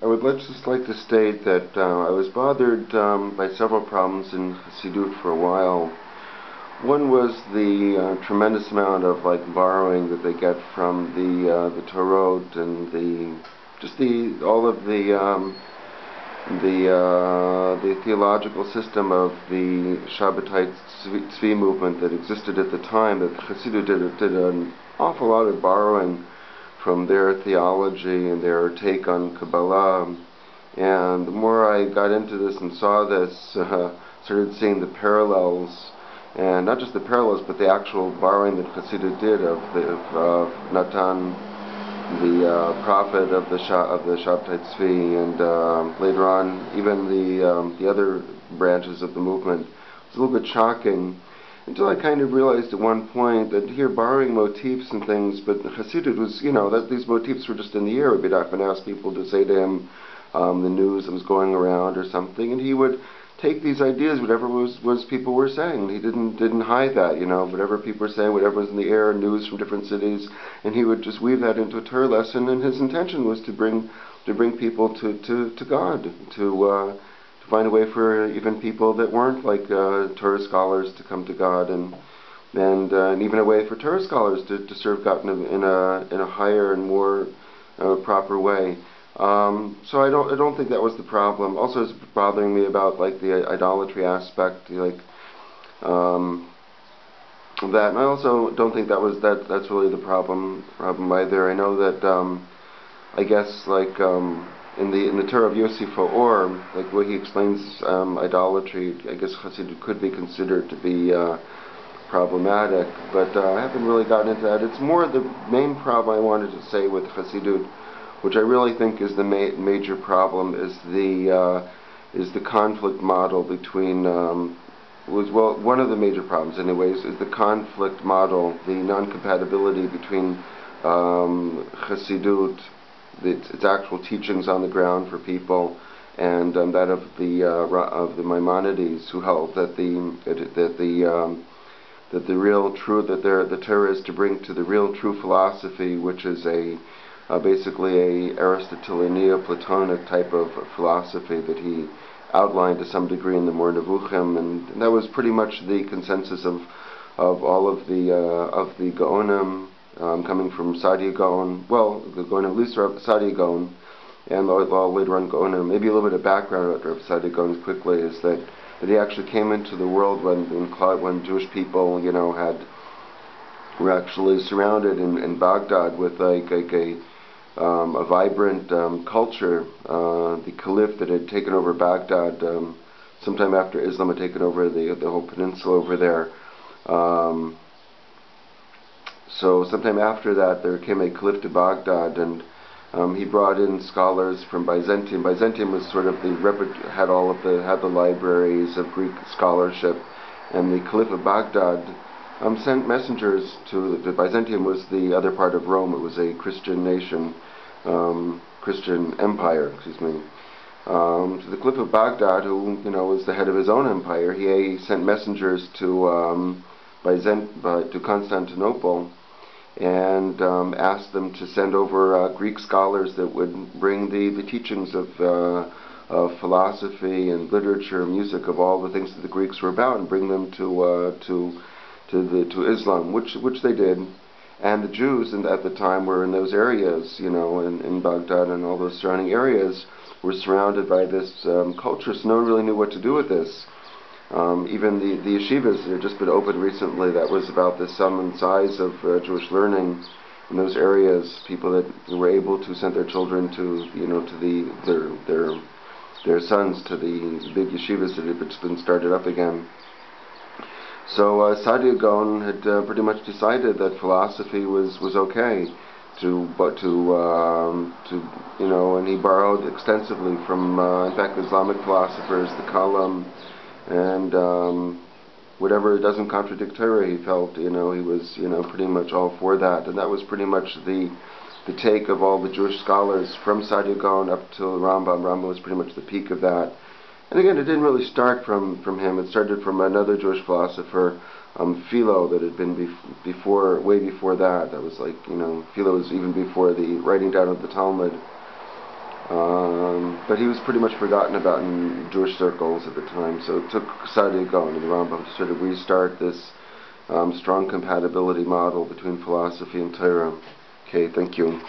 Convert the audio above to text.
I would just like to state that I was bothered by several problems in Chassidut for a while. One was the tremendous amount of borrowing that they get from the Torah and all of the theological system of the Shabbatai Tzvi movement that existed at the time. That Chassidut did an awful lot of borrowing from their theology and their take on Kabbalah. And the more I got into this and saw this, started seeing the parallels, and not just the parallels, but the actual borrowing that Chassidut did of Natan, the prophet of the Shabbatai Tzvi, and later on even the other branches of the movement. It was a little bit shocking, until I kind of realized at one point that here borrowing motifs and things, but Chassidut was, that these motifs were just in the air. Rabbi Nachman asked people to say to him the news that was going around or something, and he would take these ideas, whatever was people were saying. He didn't hide that, whatever people were saying, whatever was in the air, news from different cities, and he would just weave that into a Torah lesson. And his intention was to bring people to God, to find a way for even people that weren't Torah scholars to come to God, and even a way for Torah scholars to serve God in a higher and more proper way. So I don't think that was the problem. Also, it's bothering me about the idolatry aspect, that, and I also don't think that's really the problem either. I know that I guess in the Torah of Yosef Or, where he explains idolatry, I guess Chassidut could be considered to be problematic, but I haven't really gotten into that. It's more the main problem I wanted to say with Chassidut, which I really think is the major problem, is the conflict model between one of the major problems anyways is the conflict model, the non-compatibility between Chassidut, its actual teachings on the ground for people, and that of the Maimonides, who held that the real truth, that the Torah is to bring to the real true philosophy, which is basically a Aristotelian and Neoplatonic type of philosophy that he outlined to some degree in the Mor Nevuchim, and that was pretty much the consensus of all of the Gaonim, coming from Saadia Gaon, the Gaonim, at least Saadia Gaon, and later on Gaonim. Maybe a little bit of background about Saadia Gaon quickly is that he actually came into the world when Jewish people, were actually surrounded in Baghdad with a vibrant culture. The caliph that had taken over Baghdad sometime after Islam had taken over the whole peninsula over there. So sometime after that, there came a caliph to Baghdad, and he brought in scholars from Byzantium. Byzantium was sort of had the libraries of Greek scholarship, and the caliph of Baghdad sent messengers to Byzantium. Was the other part of Rome. It was a Christian nation, Christian empire, excuse me. To the caliph of Baghdad, who was the head of his own empire, he sent messengers to Constantinople, and asked them to send over Greek scholars that would bring the teachings of philosophy and literature, music, of all the things that the Greeks were about, and bring them to Islam, which they did. And the Jews at the time were in those areas, in Baghdad and all those surrounding areas, were surrounded by this culture, so no one really knew what to do with this. Even the yeshivas that had just been opened recently, that was about the sum and size of Jewish learning in those areas. People that were able to send their children their sons to the big yeshivas that had just been started up again. So Saadia Gaon had pretty much decided that philosophy was okay, and he borrowed extensively from, in fact, Islamic philosophers, the Kalam, and whatever doesn't contradict Torah, he felt, he was, pretty much all for that. And that was pretty much the take of all the Jewish scholars from Saadia Gaon up to Rambam. Rambam was pretty much the peak of that. And again, it didn't really start from him. It started from another Jewish philosopher, Philo, that had been way before that. That was Philo was even before the writing down of the Talmud. But he was pretty much forgotten about in Jewish circles at the time, so it took Saadia Gaon and the Rambam to sort of restart this strong compatibility model between philosophy and Torah. Okay, thank you.